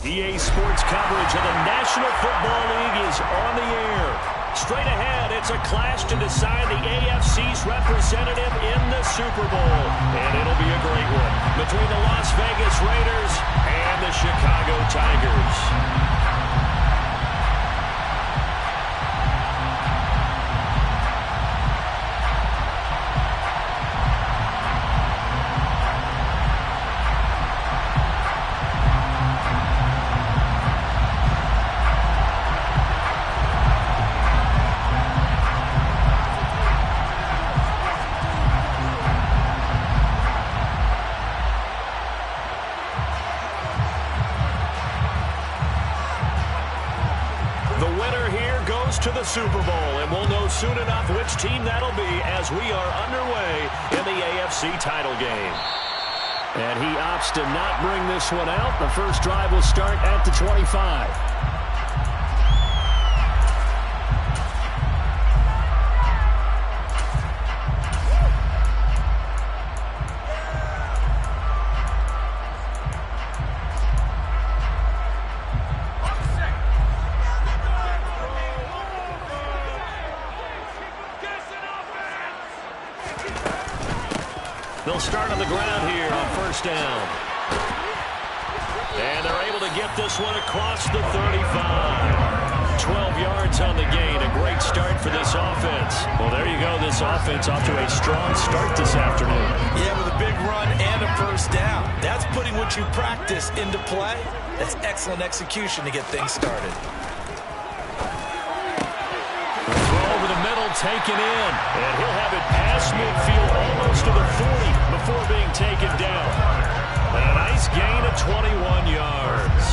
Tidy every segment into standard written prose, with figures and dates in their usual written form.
EA Sports coverage of the National Football League is on the air. Straight ahead, it's a clash to decide the AFC's representative in the Super Bowl. And it'll be a great one between the Las Vegas Raiders and the Chicago Tigers. To the Super Bowl, and we'll know soon enough which team that'll be as we are underway in the AFC title game. And he opts to not bring this one out. The first drive will start at the 25. They'll start on the ground here on first down. And they're able to get this one across the 35. 12 yards on the gain. A great start for this offense. Well, there you go. This offense off to a strong start this afternoon. Yeah, with a big run and a first down. That's putting what you practice into play. That's excellent execution to get things started. Taken in, and he'll have it past midfield almost to the 40 before being taken down. And a nice gain of 21 yards.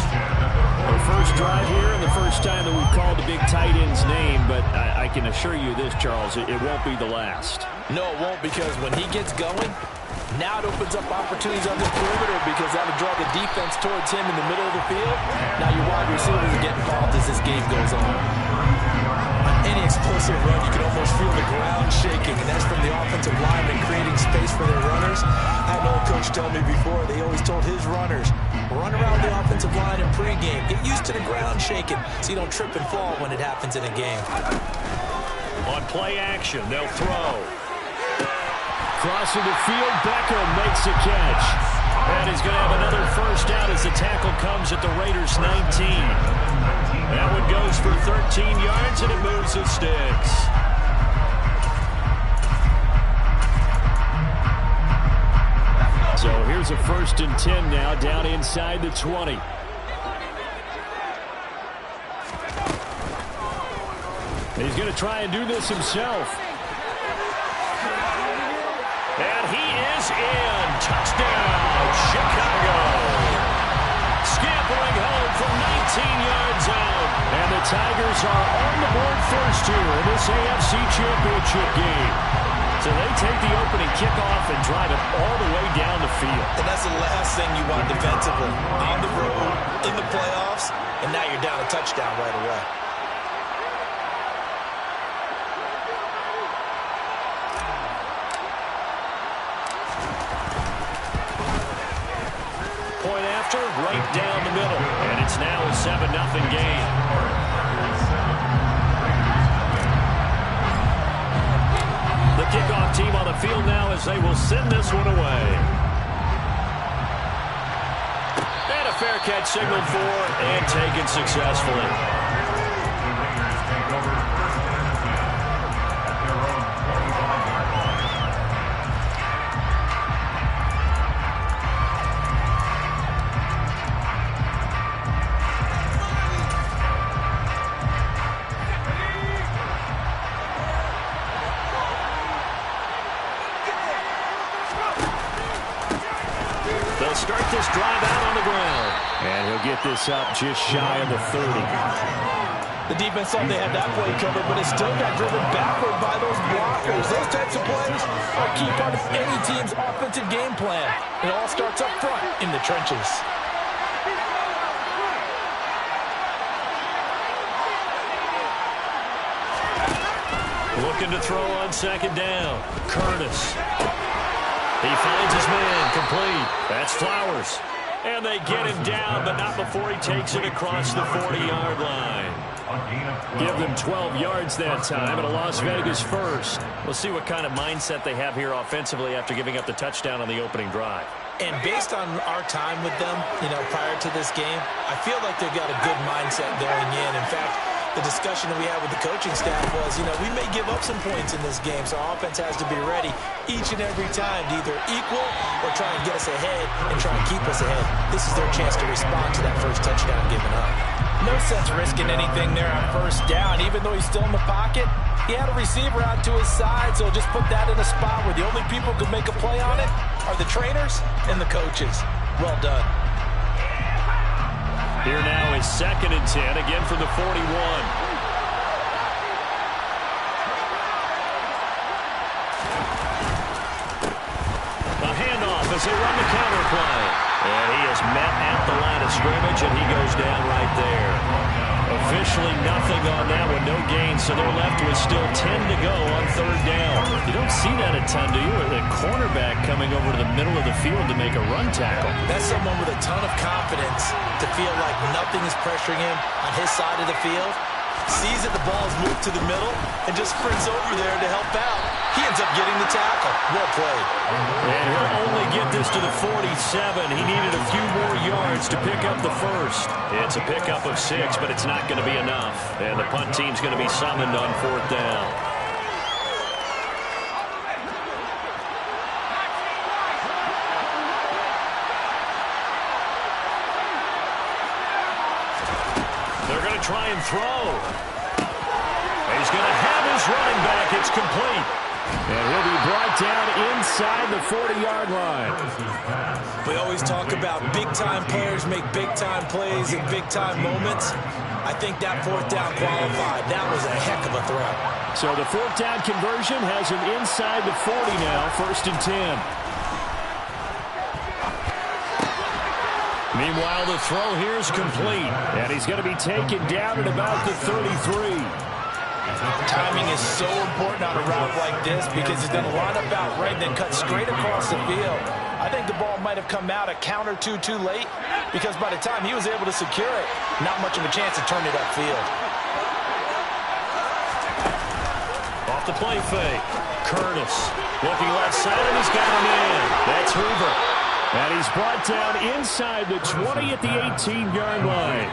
Our first drive here and the first time that we've called the big tight end's name, but I can assure you this, Charles, it won't be the last. No, it won't, because when he gets going, now it opens up opportunities on the perimeter because that'll draw the defense towards him in the middle of the field. Now your wide receivers are getting involved as this game goes on. Any explosive run, you can almost feel the ground shaking, and that's from the offensive linemen creating space for their runners. I had an old coach tell me before, they always told his runners, run around the offensive line in pregame. Get used to the ground shaking so you don't trip and fall when it happens in a game. On play action, they'll throw. Crossing the field, Beckham makes a catch. And he's going to have another first down as the tackle comes at the Raiders' 19. That one goes for 13 yards, and it moves the sticks. So here's a 1st and 10 now, down inside the 20. He's going to try and do this himself. And he is in. Touchdown, Chicago. Scampering home from 19 yards out. And the Tigers are on the board first here in this AFC Championship game. So they take the opening kickoff and drive it all the way down the field. And that's the last thing you want defensively. On the road, in the playoffs, and now you're down a touchdown right away. Right down the middle, and it's now a 7-0 game. The kickoff team on the field now as they will send this one away. And a fair catch signaled for and taken successfully. Start this drive out on the ground. And he'll get this up just shy of the 30. The defense thought they had that play covered, but it still got driven backward by those blockers. Those types of plays are a key part of any team's offensive game plan. It all starts up front in the trenches. Looking to throw on second down. Curtis. He finds his man complete. That's Flowers. And they get him down, but not before he takes it across the 40-yard line. Give them 12 yards that time, and a Las Vegas first. We'll see what kind of mindset they have here offensively after giving up the touchdown on the opening drive. And based on our time with them, prior to this game, I feel like they've got a good mindset going in. In fact, the discussion that we had with the coaching staff was, we may give up some points in this game, so our offense has to be ready each and every time to either equal or try and get us ahead and try and keep us ahead. This is their chance to respond to that first touchdown given up. No sense risking anything there on first down. Even though he's still in the pocket, he had a receiver out to his side, so just put that in a spot where the only people who can make a play on it are the trainers and the coaches. Well done. Here now is 2nd and 10, again from the 41. A handoff as they run the counter play. And he is met at the line of scrimmage, and he goes down right there. Officially nothing on that one, no gain, so they're left with still 10 to go on 3rd down. You don't see that a ton, do you? A cornerback coming over to the middle of the field to make a run tackle. That's someone with a ton of confidence to feel like nothing is pressuring him on his side of the field. Sees that the ball is moved to the middle and just sprints over there to help out. He ends up getting the tackle. Well played. And he'll only get this to the 47. He needed a few more yards to pick up the first. It's a pickup of 6, but it's not going to be enough. And the punt team's going to be summoned on 4th down. They're going to try and throw. He's going to have his running back. It's complete. And he'll be brought down inside the 40-yard line. We always talk about big-time players make big-time plays in big-time moments. I think that 4th down qualified. That was a heck of a throw. So the 4th down conversion has him inside the 40 now, 1st and 10. Meanwhile, the throw here is complete. And he's going to be taken down at about the 33. Timing is so important on a route like this because he's going to line up out right and then cut straight across the field. I think the ball might have come out a count or two too late because by the time he was able to secure it, not much of a chance to turn it upfield. Off the play fake. Curtis looking left side, and he's got him in. That's Hoover. And he's brought down inside the 20 at the 18-yard line.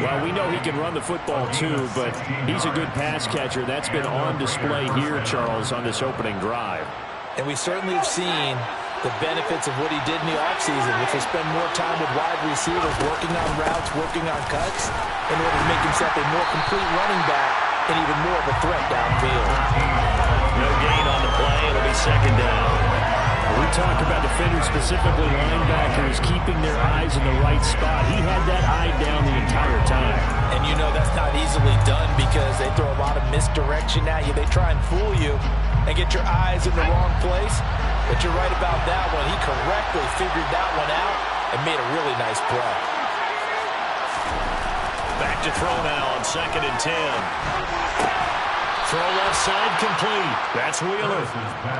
Well, we know he can run the football too, but he's a good pass catcher. That's been on display here, Charles, on this opening drive. And we certainly have seen the benefits of what he did in the offseason, which was spend more time with wide receivers, working on routes, working on cuts, in order to make himself a more complete running back and even more of a threat downfield. No gain on the play. It'll be 2nd down. We talk about defenders, specifically linebackers, keeping their eyes in the right spot. He had that eye down the entire time. And that's not easily done because they throw a lot of misdirection at you. They try and fool you and get your eyes in the wrong place. But you're right about that one. He correctly figured that one out and made a really nice play. Back to throw now on 2nd and 10. Throw left side complete. That's Wheeler.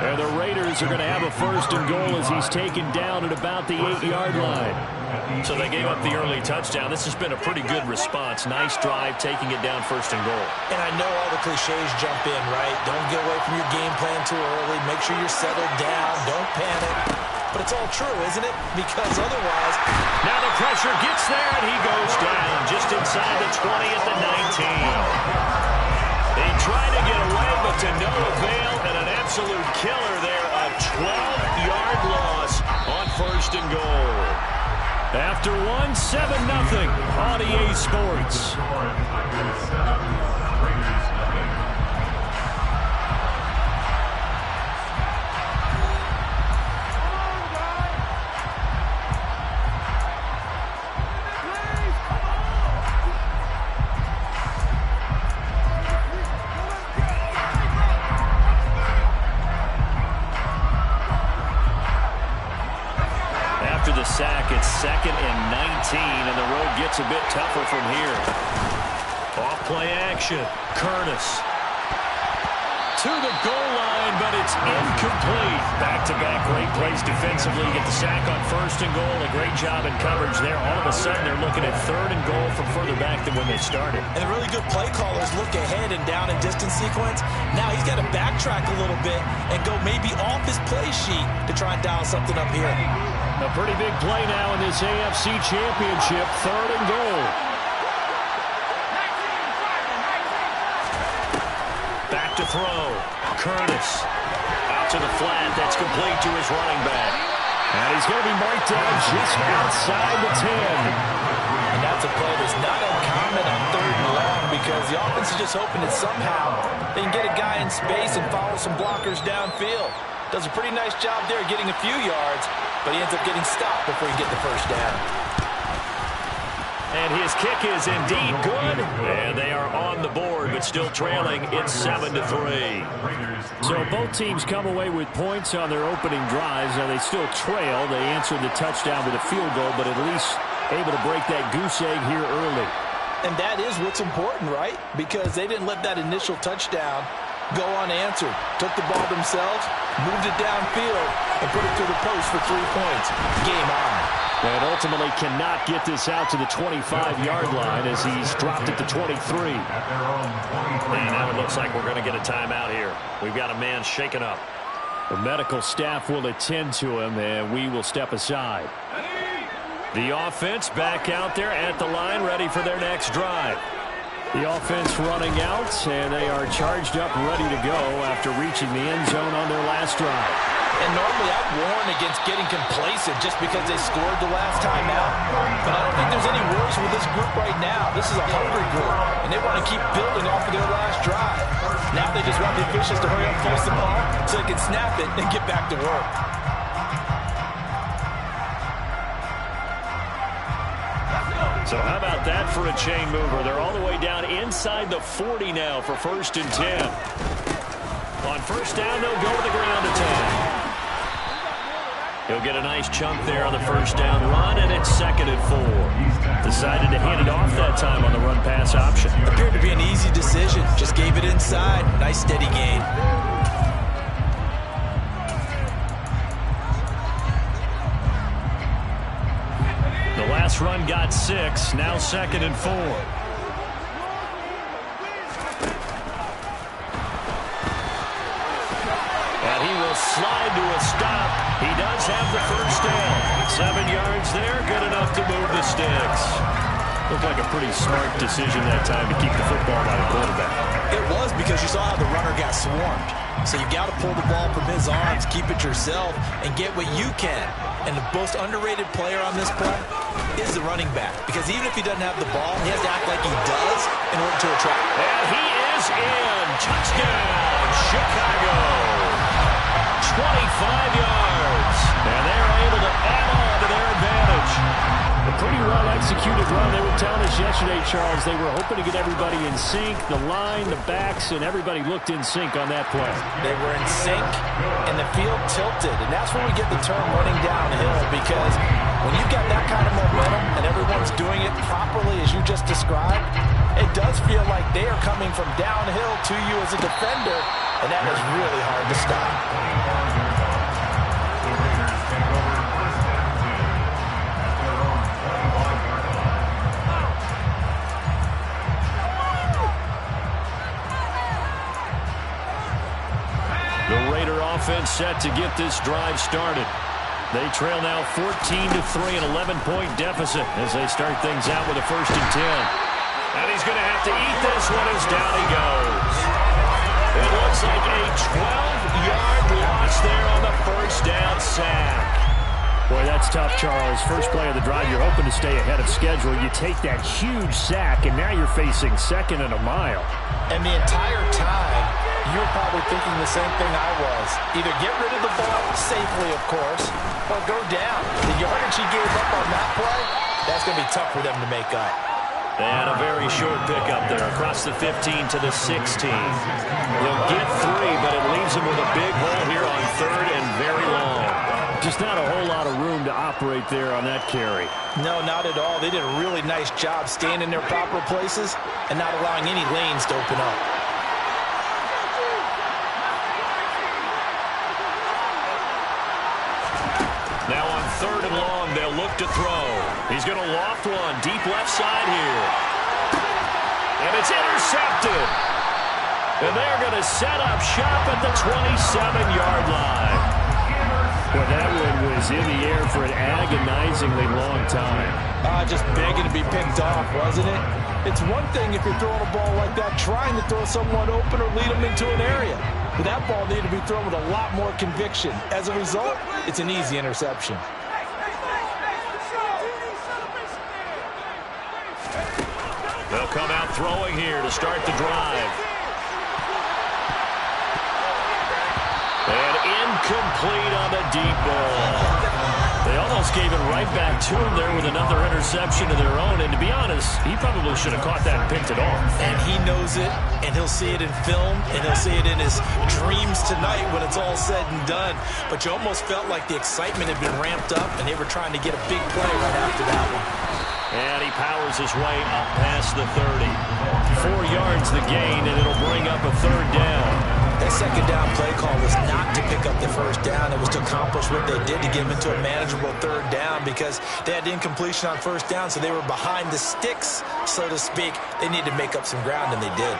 And the Raiders are going to have a 1st and goal as he's taken down at about the 8-yard line. So they gave up the early touchdown. This has been a pretty good response. Nice drive, taking it down 1st and goal. And I know all the cliches jump in, right? Don't get away from your game plan too early. Make sure you're settled down. Don't panic. But it's all true, isn't it? Because otherwise... Now the pressure gets there, and he goes down just inside the 20 at the 19. He tried to get away, but to no avail, and an absolute killer there. A 12-yard loss on 1st and goal. After 7-0 on EA Sports. The sack, it's 2nd and 19, and the road gets a bit tougher from here. Off play action. Curtis to the goal line, but it's incomplete. Back-to-back great plays defensively. Get the sack on first and goal. A great job in coverage there. All of a sudden, they're looking at third and goal from further back than when they started. And the really good play callers look ahead and down and distance sequence. Now he's got to backtrack a little bit and go maybe off his play sheet to try and dial something up here. A pretty big play now in this AFC Championship. Third and goal. Back to throw. Curtis. Out to the flat. That's complete to his running back. And he's going to be marked down just outside the 10. And that's a play that's not uncommon on third and long because the offense is just hoping that somehow they can get a guy in space and follow some blockers downfield. Does a pretty nice job there getting a few yards, but he ends up getting stopped before he can get the first down. And his kick is indeed good. And they are on the board, but still trailing. It's 7-3. So both teams come away with points on their opening drives. Now they still trail. They answered the touchdown with a field goal, but at least able to break that goose egg here early. And that is what's important, right? Because they didn't let that initial touchdown go unanswered. Took the ball themselves, moved it downfield, and put it through the post for 3 points. Game on. And ultimately cannot get this out to the 25-yard line as he's dropped it to 23. And now it looks like we're going to get a timeout here. We've got a man shaken up. The medical staff will attend to him, and we will step aside. The offense back out there at the line, ready for their next drive. The offense running out, and they are charged up, ready to go after reaching the end zone on their last drive. And normally I'd warn against getting complacent just because they scored the last time out. But I don't think there's any worries with this group right now. This is a hungry group, and they want to keep building off of their last drive. Now they just want the officials to hurry up, force the ball, so they can snap it and get back to work. So how about that for a chain mover? They're all the way down inside the 40 now for 1st and 10. On first down, they'll go to the ground attack. He'll get a nice chunk there on the first down run, and it's 2nd and 4. Decided to hand it off that time on the run-pass option. Appeared to be an easy decision. Just gave it inside. Nice steady gain. The last run got 6. Now 2nd and 4. Slide to a stop. He does have the first down. 7 yards there, good enough to move the sticks. Looked like a pretty smart decision that time to keep the football by the quarterback. It was because you saw how the runner got swarmed. So you've got to pull the ball from his arms, keep it yourself, and get what you can. And the most underrated player on this play is the running back. Because even if he doesn't have the ball, he has to act like he does in order to attract. And he is in. Touchdown, Chicago. 25 yards, and they're able to add on to their advantage. A pretty well-executed run. They were telling us yesterday, Charles, they were hoping to get everybody in sync, the line, the backs, and everybody looked in sync on that play. They were in sync, and the field tilted, and that's where we get the term running downhill, because when you've got that kind of momentum and everyone's doing it properly as you just described, it does feel like they are coming from downhill to you as a defender, and that is really hard to stop. The Raider offense set to get this drive started. They trail now 14-3, an 11-point deficit as they start things out with a 1st and 10. And he's going to have to eat this one as down he goes. It looks like a 12-yard loss there on the first down sack. Boy, that's tough, Charles. First play of the drive, you're hoping to stay ahead of schedule. You take that huge sack, and now you're facing 2nd and a mile. And the entire time, you're probably thinking the same thing I was. Either get rid of the ball safely, of course, or go down. The yardage he gave up on that play, that's going to be tough for them to make up. And a very short pickup there across the 15 to the 16. They'll get 3, but it leaves them with a big hole here on 3rd and very long. Just not a whole lot of room to operate there on that carry. No, not at all. They did a really nice job staying in their proper places and not allowing any lanes to open up. to throw. He's going to loft one deep left side here. And it's intercepted. And they're going to set up shop at the 27-yard line. Well, that one was in the air for an agonizingly long time. Just begging to be picked off, wasn't it? It's one thing if you're throwing a ball like that, trying to throw someone open or lead them into an area. But that ball needed to be thrown with a lot more conviction. As a result, it's an easy interception. They'll come out throwing here to start the drive. And incomplete on the deep ball. They almost gave it right back to him there with another interception of their own. And to be honest, he probably should have caught that and picked it off. And he knows it, and he'll see it in film, and he'll see it in his dreams tonight when it's all said and done. But you almost felt like the excitement had been ramped up, and they were trying to get a big play right after that one. And he powers his way up past the 30. 4 yards the gain, and it'll bring up a third down. That second down play call was not to pick up the first down. It was to accomplish what they did to get them into a manageable third down because they had incompletion on first down, so they were behind the sticks, so to speak. They needed to make up some ground, and they did.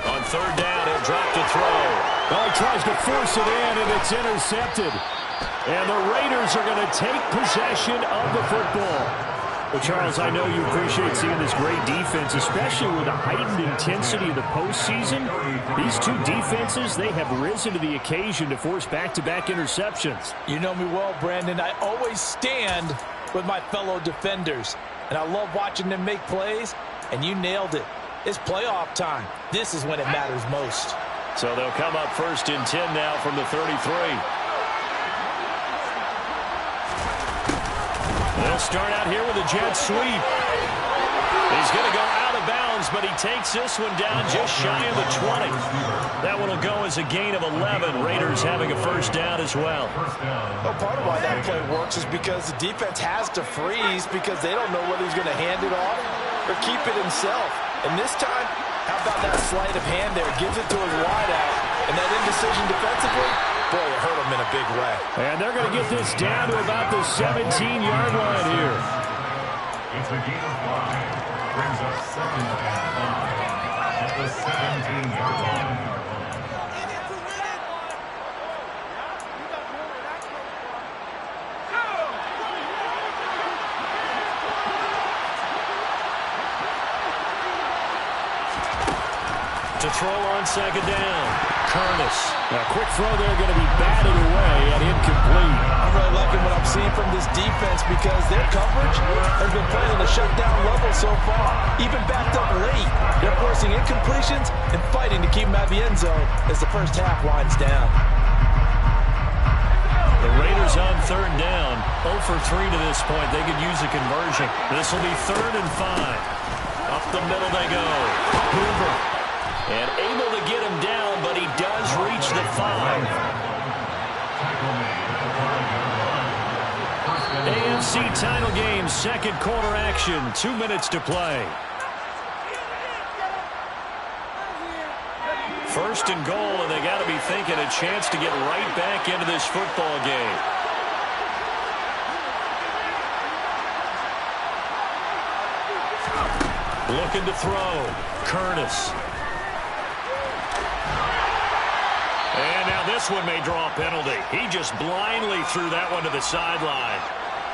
On third down, he'll drop to throw. Oh, he tries to force it in, and it's intercepted. And the Raiders are going to take possession of the football. Well, Charles, I know you appreciate seeing this great defense, especially with the heightened intensity of the postseason. These two defenses, they have risen to the occasion to force back-to-back interceptions. You know me well, Brandon. I always stand with my fellow defenders, and I love watching them make plays, and you nailed it. It's playoff time. This is when it matters most. So they'll come up 1st and 10 now from the 33. They'll start out here with a jet sweep. He's going to go out of bounds, but he takes this one down just shy of the 20. That one will go as a gain of 11. Raiders having a first down as well. Well, part of why that play works is because the defense has to freeze because they don't know whether he's going to hand it off or keep it himself. And this time, how about that sleight of hand there? Gives it to his wideout. And that indecision defensively, boy, it hurt him in a big way. And they're going to get this down to about the 17-yard line here. It's a gain of 5. Brings up 2nd down at the 17-yard line. To throw on 2nd down. Curtis. A quick throw there going to be batted away and incomplete. I'm really liking what I'm seeing from this defense because their coverage has been playing at a shutdown level so far, even backed up late. They're forcing incompletions and fighting to keep them out of the end zone as the first half winds down. The Raiders on 3rd down. 0 for 3 to this point. They could use a conversion. This will be 3rd and 5. Up the middle they go. Hoover. And able to get him down, but he does reach the 5. AFC title game, 2nd quarter action, 2 minutes to play. 1st and goal, and they got to be thinking a chance to get right back into this football game. Looking to throw. Curtis. And now this one may draw a penalty. He just blindly threw that one to the sideline.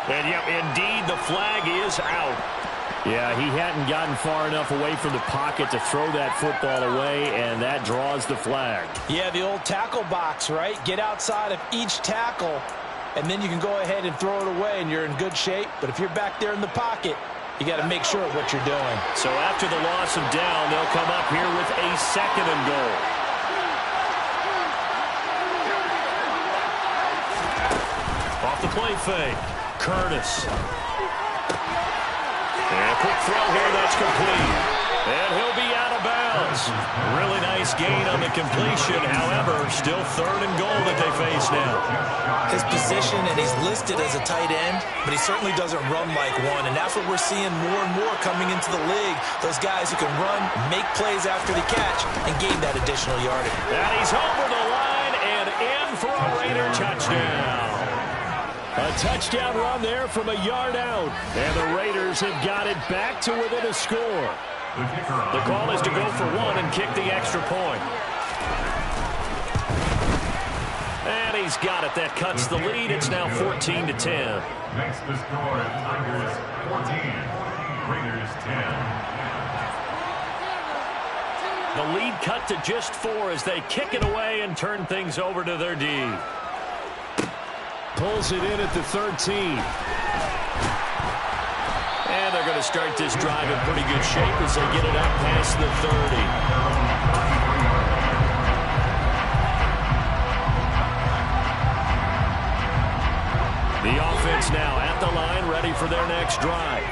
And, yep, indeed, the flag is out. Yeah, he hadn't gotten far enough away from the pocket to throw that football away, and that draws the flag. Yeah, the old tackle box, right? Get outside of each tackle, and then you can go ahead and throw it away, and you're in good shape. But if you're back there in the pocket, you got to make sure of what you're doing. So after the loss of down, they'll come up here with a 2nd and goal. Off the play fake. Curtis. And a quick throw here, that's complete. And he'll be out of bounds. Really nice gain on the completion. However, still 3rd and goal that they face now. His position, and he's listed as a tight end, but he certainly doesn't run like one. And that's what we're seeing more and more coming into the league. Those guys who can run, make plays after the catch, and gain that additional yardage. And he's over the line. for a Raider touchdown. A touchdown run there from a yard out. And the Raiders have got it back to within a score. The call is to go for one and kick the extra point. And he's got it. That cuts the lead. It's now 14-10. Makes the score Tigers 14, Raiders 10. The lead cut to just 4 as they kick it away and turn things over to their D. Pulls it in at the 13. And they're going to start this drive in pretty good shape as they get it out past the 30. The offense now at the line, ready for their next drive.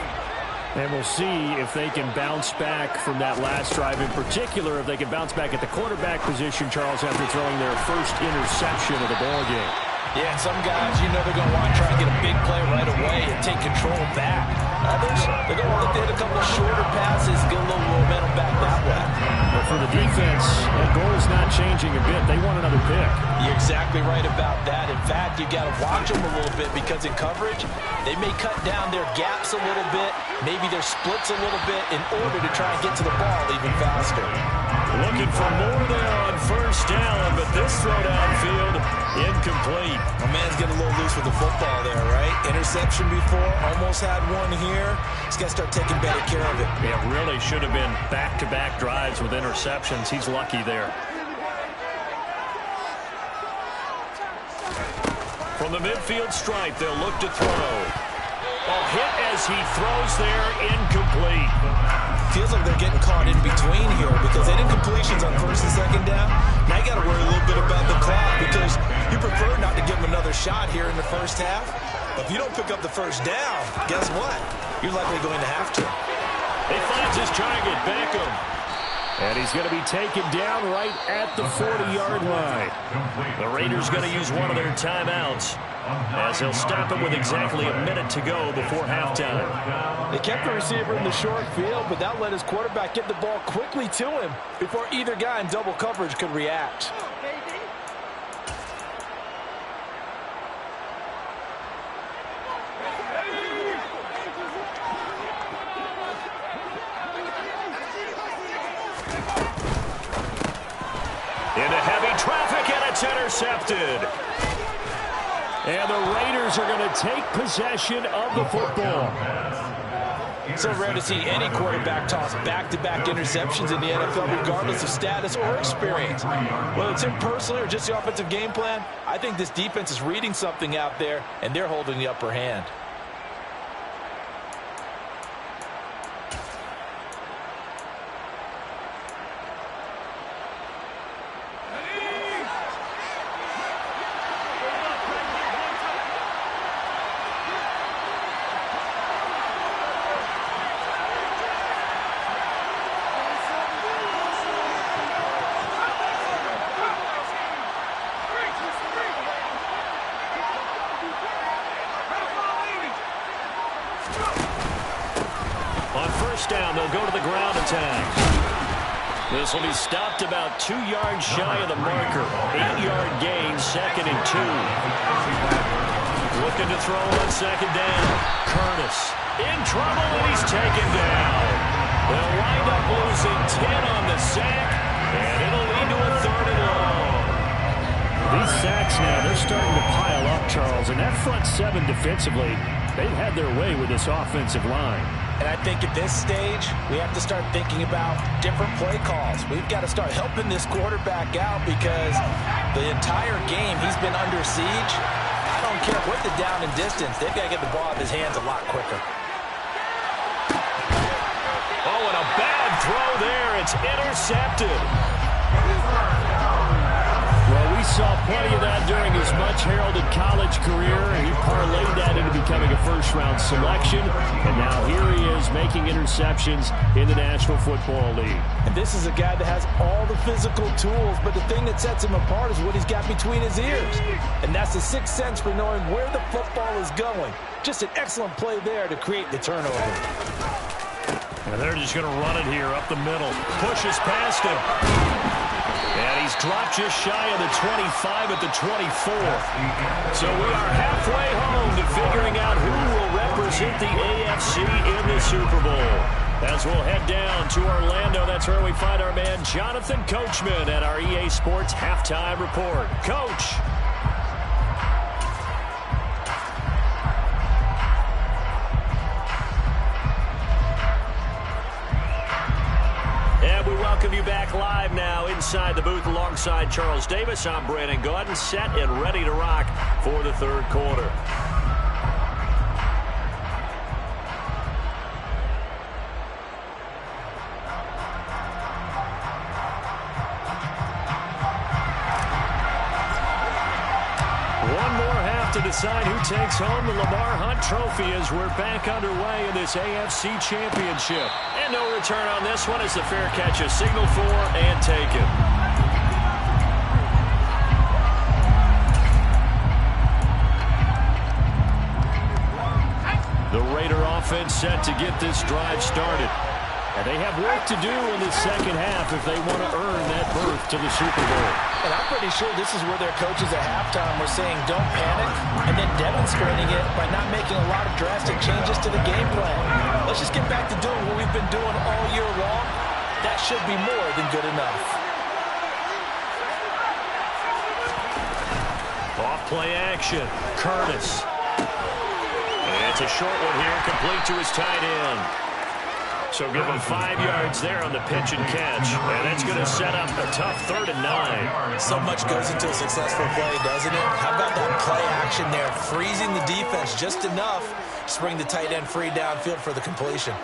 And we'll see if they can bounce back from that last drive. In particular, if they can bounce back at the quarterback position, Charles, after throwing their first interception of the ballgame. Yeah, some guys, you know, they're going to want to try and get a big play right away and take control back. Others, they're going to want to hit a couple of shorter passes, get a little momentum back that way. But for the defense, that goal is not changing a bit. They want another pick. You're exactly right about that. In fact, you got to watch them a little bit because in coverage, they may cut down their gaps a little bit, maybe their splits a little bit in order to try and get to the ball even faster. Looking for more there on first down, but this throw downfield, incomplete. My man's getting a little loose with the football there, right? Interception before, almost had one here. He's got to start taking better care of it. It really should have been back-to-back drives with interceptions. He's lucky there. From the midfield stripe, they'll look to throw. A hit as he throws there, incomplete. Feels like they're getting caught in between here because they did completions on first and second down. Now you got to worry a little bit about the clock because you prefer not to give them another shot here in the first half. But if you don't pick up the first down, guess what? You're likely going to have to. He finds his target, Beckham. And he's going to be taken down right at the 40-yard line. The Raiders going to use one of their timeouts as they'll stop him with exactly a minute to go before halftime. They kept the receiver in the short field, but that let his quarterback get the ball quickly to him before either guy in double coverage could react. Into heavy traffic, and it's intercepted. And the Raiders are going to take possession of the football. So rare to see any quarterback toss back-to-back interceptions in the NFL, regardless of status or experience. Whether it's him personally or just the offensive game plan, I think this defense is reading something out there, and they're holding the upper hand. Down, they'll go to the ground attack. This will be stopped about 2 yards shy of the marker. 8-yard gain, 2nd and 2. Looking to throw on second down. Curtis in trouble, and he's taken down. They'll wind up losing 10 on the sack, and it'll lead to a 3rd and long. These sacks now, they're starting to pile up, Charles, and that front 7 defensively, they've had their way with this offensive line. And I think at this stage, we have to start thinking about different play calls. We've got to start helping this quarterback out because the entire game he's been under siege. I don't care what the down and distance. They've got to get the ball out of his hands a lot quicker. Oh, and a bad throw there. It's intercepted. Well, we saw plenty of that during his much-heralded college career, and he parlayed that into becoming a first-round selection. And now here he is making interceptions in the National Football League. And this is a guy that has all the physical tools, but the thing that sets him apart is what he's got between his ears. And that's the sixth sense for knowing where the football is going. Just an excellent play there to create the turnover. And they're just going to run it here up the middle. Pushes past him. And he he's dropped just shy of the 25 at the 24. So we are halfway home to figuring out who will represent the AFC in the Super Bowl. As we'll head down to Orlando, that's where we find our man Jonathan Coachman at our EA Sports Halftime Report. Coach. And we welcome you back live now inside the booth alongside Charles Davis. I'm Brandon Gaudin, set and ready to rock for the third quarter. To decide who takes home the Lamar Hunt Trophy as we're back underway in this AFC Championship. And no return on this one as the fair catch is signaled for and taken. The Raider offense set to get this drive started. And they have work to do in the second half if they want to earn that berth to the Super Bowl. And I'm pretty sure this is where their coaches at halftime were saying don't panic and then demonstrating it by not making a lot of drastic changes to the game plan. Let's just get back to doing what we've been doing all year long. That should be more than good enough. Off play action. Curtis. And it's a short one here, complete to his tight end. So give him 5 yards there on the pitch and catch. And that's going to set up a tough 3rd and 9. So much goes into a successful play, doesn't it? How about that play action there? Freezing the defense just enough to bring the tight end free downfield for the completion.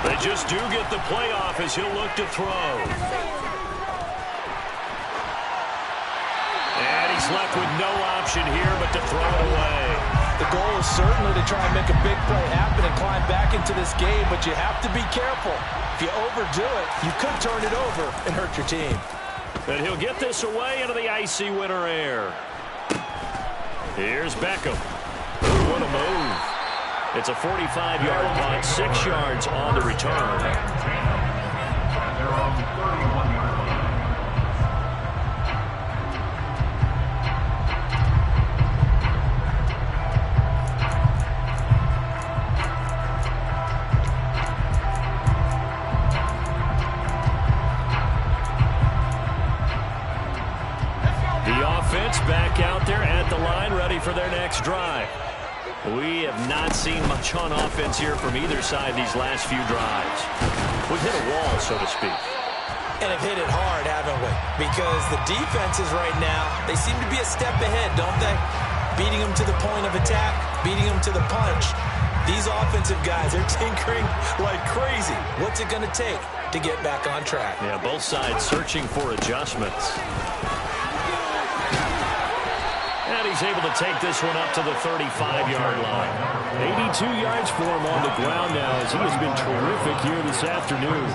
They just do get the playoff as he'll look to throw. And he's left with no option here but to throw it away. The goal is certainly to try and make a big play happen and climb back into this game, but you have to be careful. If you overdo it, you could turn it over and hurt your team. And he'll get this away into the icy winter air. Here's Beckham. Ooh, what a move. It's a 45-yard punt, 6 yards on the return. The offense back out there at the line, ready for their next drive. We have not seen much on offense here from either side these last few drives. We've hit a wall, so to speak. And have hit it hard, haven't we? Because the defenses right now, they seem to be a step ahead, don't they? Beating them to the point of attack, beating them to the punch. These offensive guys are tinkering like crazy. What's it going to take to get back on track? Yeah, both sides searching for adjustments. And he's able to take this one up to the 35-yard line. 82 yards for him on the ground now as he has been terrific here this afternoon.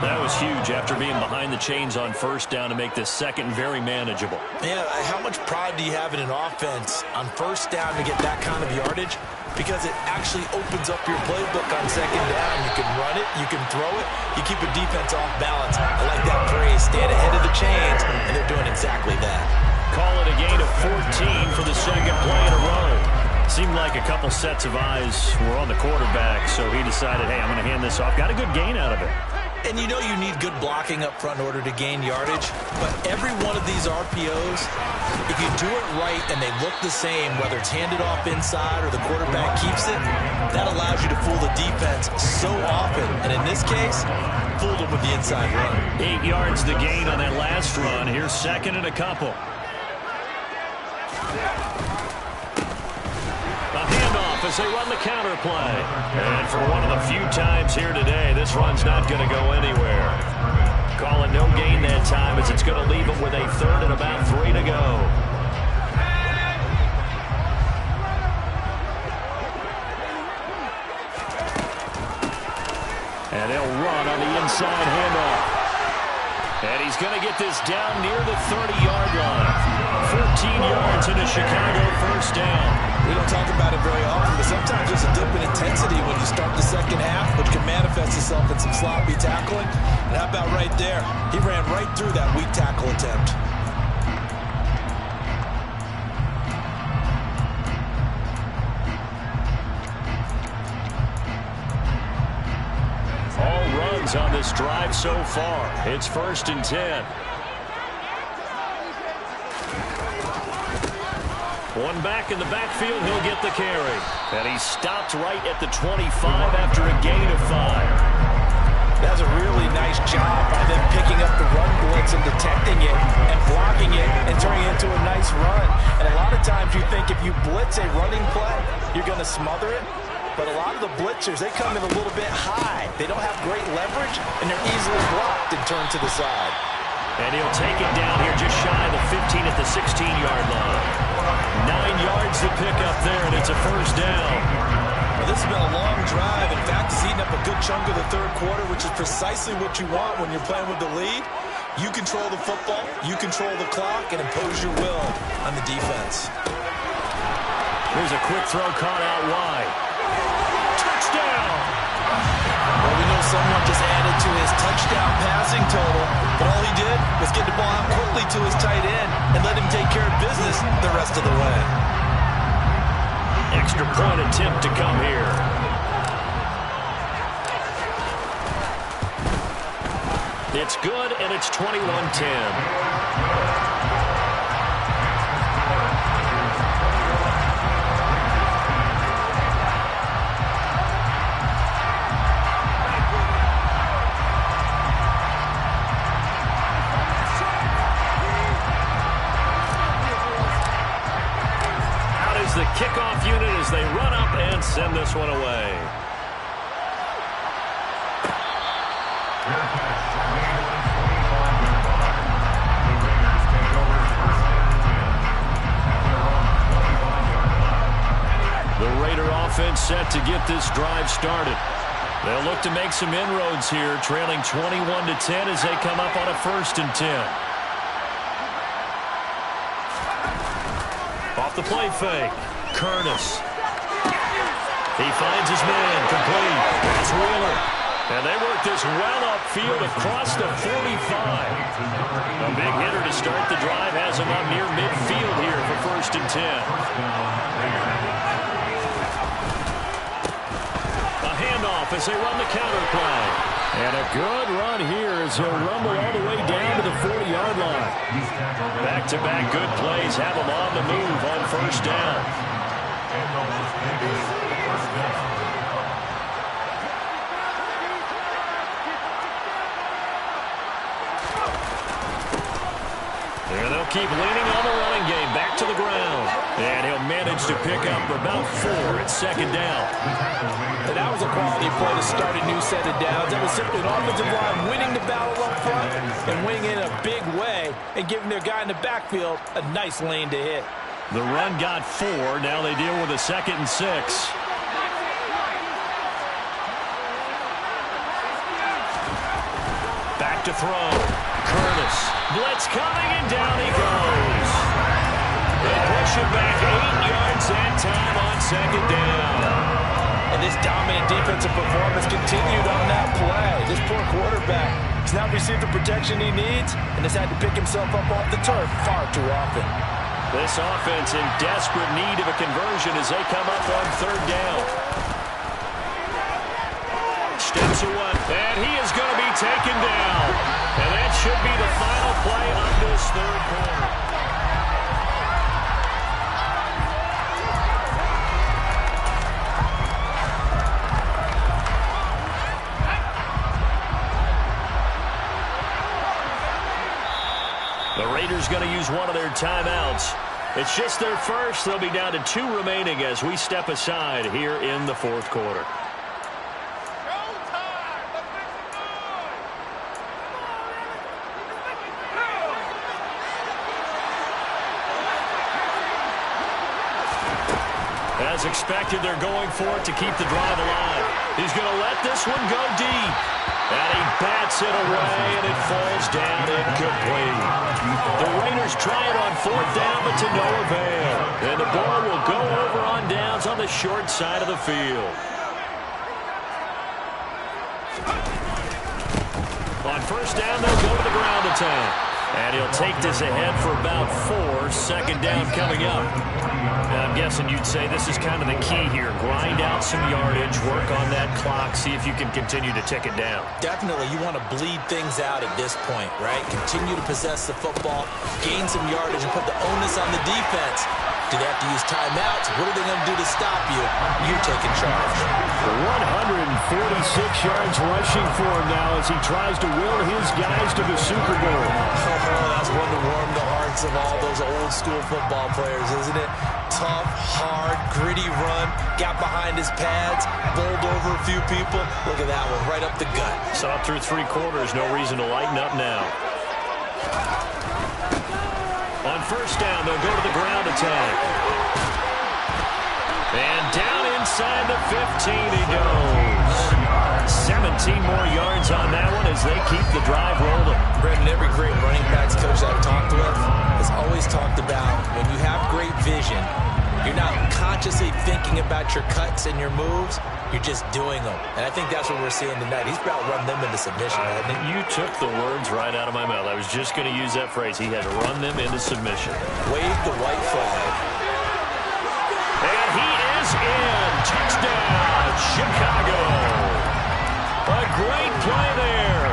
That was huge after being behind the chains on first down to make this second very manageable. Yeah, how much pride do you have in an offense on first down to get that kind of yardage? Because it actually opens up your playbook on second down. You can run it, you can throw it, you keep a defense off balance. I like that phrase, stand ahead of the chains, and they're doing exactly that. Call it a gain of 14 for the second play in a row. Seemed like a couple sets of eyes were on the quarterback, so he decided, hey, I'm going to hand this off. Got a good gain out of it. And you know you need good blocking up front in order to gain yardage, but every one of these RPOs, if you do it right and they look the same, whether it's handed off inside or the quarterback keeps it, that allows you to fool the defense so often. And in this case, fooled them with the inside run. 8 yards the gain on that last run. Here's second and a couple. A handoff as they run the counter play. And for one of the few times here today, this run's not going to go anywhere. Calling no gain that time as it's going to leave them with a third and about 3 to go. And they'll run on the inside handoff. And he's going to get this down near the 30-yard line. 14 yards and a Chicago first down. We don't talk about it very often, but sometimes there's a dip in intensity when you start the second half, which can manifest itself in some sloppy tackling. And how about right there? He ran right through that weak tackle attempt. All runs on this drive so far. It's 1st and 10. One back in the backfield, he'll get the carry. And he stopped right at the 25 after a gain of 5. That's a really nice job by them picking up the run blitz and detecting it and blocking it and turning it into a nice run. And a lot of times you think if you blitz a running play, you're going to smother it. But a lot of the blitzers, they come in a little bit high. They don't have great leverage, and they're easily blocked and turned to the side. And he'll take it down here just shy of the 15 at the 16-yard line. 9 yards to pick up there, and it's a first down. Well, this has been a long drive. In fact, it's eaten up a good chunk of the third quarter, which is precisely what you want when you're playing with the lead. You control the football, you control the clock, and impose your will on the defense. Here's a quick throw caught out wide. Touchdown! Well, we know someone just added to his touchdown passing total, but all he did was get the ball out quickly to his tight end and let him take care of business the rest of the way. Extra point attempt to come here. It's good, and it's 21-10. The kickoff unit as they run up and send this one away. The Raider offense set to get this drive started. They'll look to make some inroads here, trailing 21-10 as they come up on a 1st and 10. Off the play fake. Curtis. He finds his man. Complete. It's Wheeler. And they work this well upfield across the 45. A big hitter to start the drive has him up near midfield here for 1st and 10. A handoff as they run the counter play. And a good run here as he'll rumble all the way down to the 40-yard line. Back-to-back good plays have him on the move on 1st down. There they'll keep leaning on the running game. Back to the ground. And he'll manage to pick up about 4 at 2nd down. And that was a quality play to start a new set of downs. That was simply an offensive line winning the battle up front and winning in a big way and giving their guy in the backfield a nice lane to hit. The run got 4. Now they deal with a 2nd and 6. Back to throw. Curtis. Blitz coming, and down he goes. They push it back 8 yards that time on 2nd down. And this dominant defensive performance continued on that play. This poor quarterback has not received the protection he needs and has had to pick himself up off the turf far too often. This offense in desperate need of a conversion as they come up on 3rd down. Steps away, and he is going to be taken down. And that should be the final play of this 3rd quarter. The Raiders going to use one of their timeouts. It's just their first. They'll be down to 2 remaining as we step aside here in the 4th quarter. As expected, they're going for it to keep the drive alive. He's going to let this one go deep. And he bats it away, and it falls down incomplete. The Raiders try it on 4th down, but to no avail. And the ball will go over on downs on the short side of the field. On 1st down, they'll go to the ground attack. And he'll take this ahead for about 4. 2nd down coming up. Now, I'm guessing you'd say this is kind of the key here. Grind out some yardage, work on that clock, see if you can continue to tick it down. Definitely, you want to bleed things out at this point, right? Continue to possess the football, gain some yardage, and put the onus on the defense. Do they have to use timeouts? What are they going to do to stop you? You're taking charge. 146 yards rushing for him now as he tries to will his guys to the Super Bowl. Oh, that's one to warm the hearts of all those old school football players, isn't it? Tough, hard, gritty run, got behind his pads, bowled over a few people. Look at that one, right up the gut. Saw it through 3 quarters, no reason to lighten up now. On 1st down, they'll go to the ground attack. And down inside the 15 he goes. 17 more yards on that one as they keep the drive rolling. Brendan, every great running backs coach I've talked with has always talked about when you have great vision, you're not consciously thinking about your cuts and your moves. You're just doing them. And I think that's what we're seeing tonight. He's about to run them into submission, hasn't he? You took the words right out of my mouth. I was just going to use that phrase. He had to run them into submission. Wave the white flag. And he is in. Touchdown, Chicago. A great play there.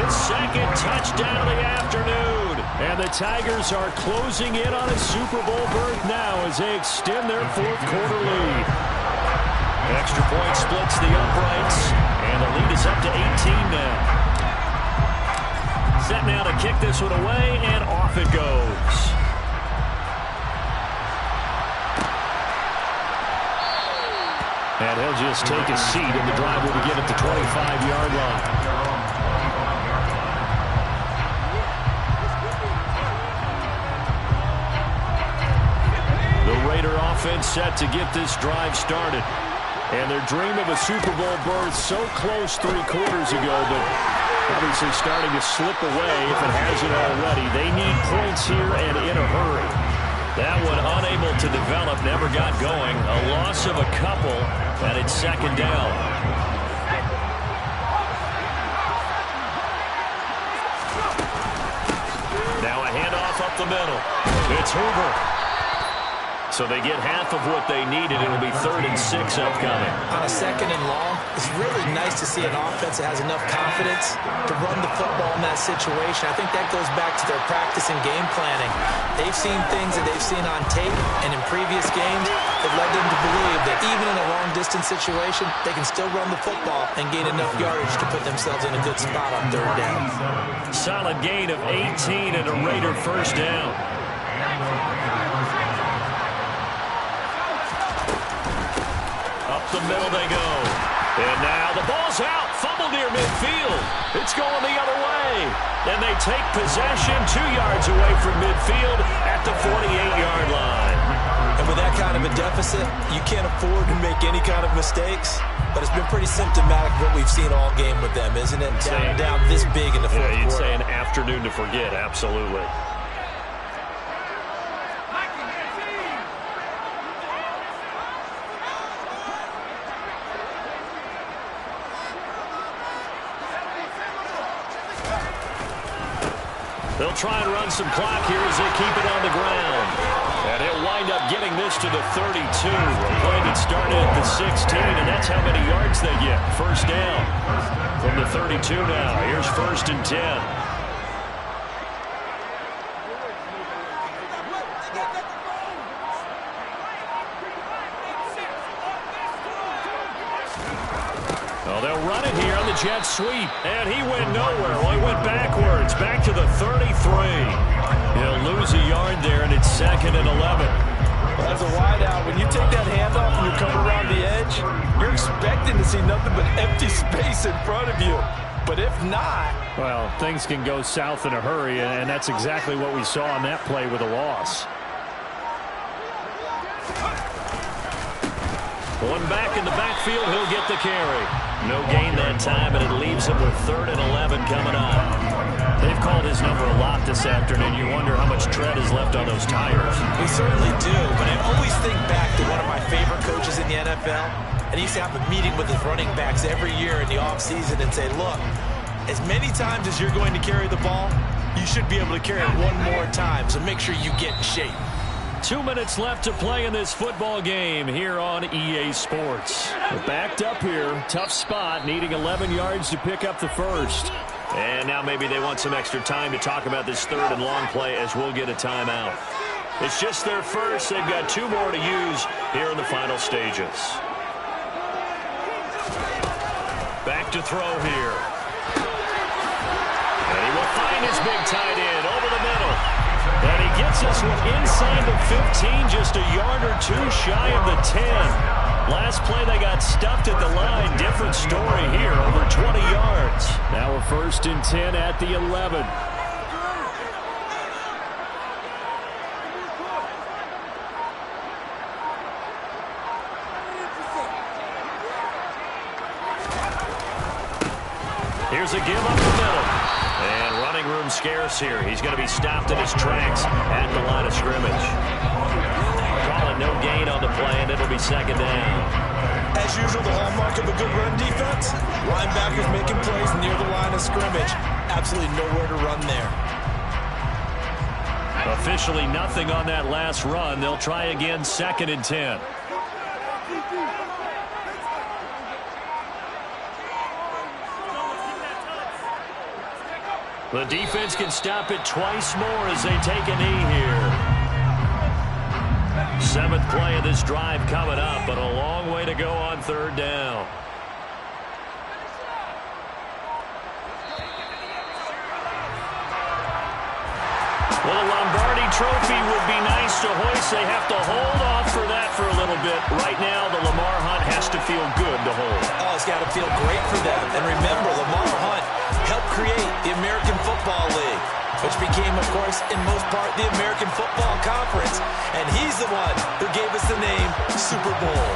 His 2nd touchdown of the afternoon. And the Tigers are closing in on a Super Bowl berth now as they extend their 4th quarter lead. Extra point splits the uprights, and the lead is up to 18 now. Set now to kick this one away, and off it goes. And he'll just take a seat, and the drive will begin at the 25-yard line. The Raider offense set to get this drive started. And their dream of a Super Bowl berth so close 3 quarters ago, but obviously starting to slip away if it hasn't already. They need points here and in a hurry. That one unable to develop, never got going. A loss of a couple, and it's 2nd down. Now a handoff up the middle. It's Hoover. So they get half of what they needed. It'll be 3rd and 6 upcoming. On a 2nd and long, it's really nice to see an offense that has enough confidence to run the football in that situation. I think that goes back to their practice and game planning. They've seen things that they've seen on tape and in previous games that led them to believe that even in a long-distance situation, they can still run the football and gain enough yardage to put themselves in a good spot on 3rd down. Solid gain of 18 and a Raider 1st down. Up the middle they go. And now the ball's out. Fumble near midfield. It's going the other way. And they take possession 2 yards away from midfield at the 48-yard line. And with that kind of a deficit, you can't afford to make any kind of mistakes. But it's been pretty symptomatic of what we've seen all game with them, isn't it? Down this big in the fourth quarter. You'd say an afternoon to forget, absolutely. They'll try and run some clock here as they keep it on the ground. And he'll wind up getting this to the 32. A play that started at the 16, and that's how many yards they get. 1st down from the 32 now. Here's 1st and 10. Well, they'll run it here on the jet sweep. And he went nowhere. Well, he went backwards. Back to the 33. He'll lose a yard there, and it's 2nd and 11. Well, as a wideout, when you take that handoff and you come around the edge, you're expecting to see nothing but empty space in front of you. But if not... Well, things can go south in a hurry, and that's exactly what we saw on that play with a loss. One back in the backfield. backfield. He'll get the carry. No gain that time, and it leaves him with 3rd and 11 coming up. They've called his number a lot this afternoon. You wonder how much tread is left on those tires. We certainly do, but I always think back to one of my favorite coaches in the NFL, and he used to have a meeting with his running backs every year in the offseason and say, look, as many times as you're going to carry the ball, you should be able to carry it one more time, so make sure you get in shape. 2 minutes left to play in this football game here on EA Sports. We're backed up here. Tough spot, needing 11 yards to pick up the first. And now maybe they want some extra time to talk about this 3rd and long play as we'll get a timeout. It's just their first. They've got 2 more to use here in the final stages. Back to throw here. And he will find his big tight end over the middle. And he gets this one inside the 15, just a yard or 2 shy of the 10. Last play they got stuffed at the line. Different story here, over 20 yards. Now a 1st and 10 at the 11. Here's a give up the middle. And running room scarce here. He's going to be stopped in his tracks at the line of scrimmage. Calling no gain on the play, and it'll be 2nd down. As usual, the hallmark of a good run defense, linebackers making plays near the line of scrimmage. Absolutely nowhere to run there. Officially nothing on that last run. They'll try again, 2nd and 10. The defense can stop it twice more as they take a knee here. 7th play of this drive coming up, but a long way to go on 3rd down. Well, the Lombardi Trophy would be nice to hoist. They have to hold off for that for a little bit. Right now, the Lamar Hunt has to feel good to hold. Oh, it's got to feel great for them. And remember, Lamar Hunt helped create the American Football League, which became, of course, in most part, the American Football Conference. And he's the one who gave us the name Super Bowl.